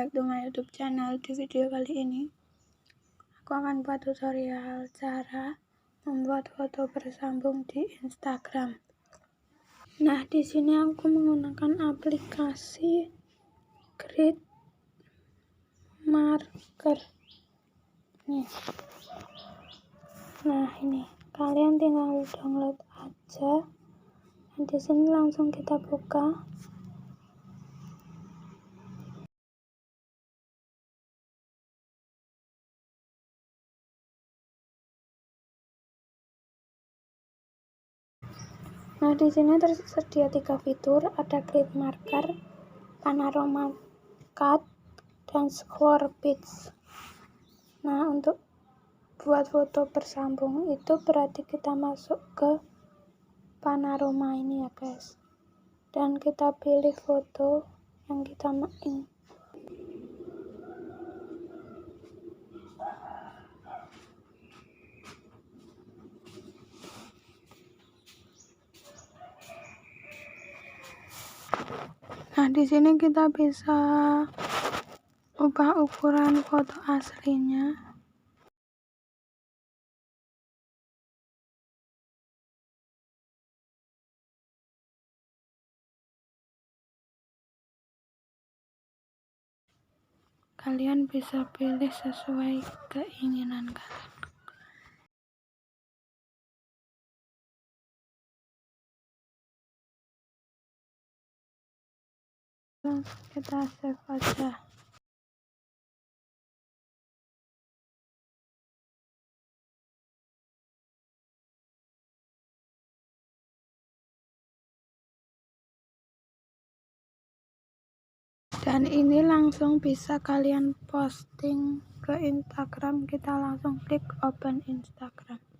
back to my YouTube channel. Di video kali ini aku akan buat tutorial cara membuat foto bersambung di Instagram. Nah, di sini aku menggunakan aplikasi Grid Marker. Nih. Nah, ini kalian tinggal download aja. Nah, di sini langsung kita buka. Nah, di sini tersedia 3 fitur, ada grid marker, panaroma cut, dan square pitch. Nah, untuk buat foto bersambung itu berarti kita masuk ke panaroma ini ya guys, dan kita pilih foto yang kita mau. Nah, di sini kita bisa ubah ukuran foto aslinya. Kalian bisa pilih sesuai keinginan kalian. Kita save aja. Dan ini langsung bisa kalian posting ke Instagram. Kita langsung klik open Instagram.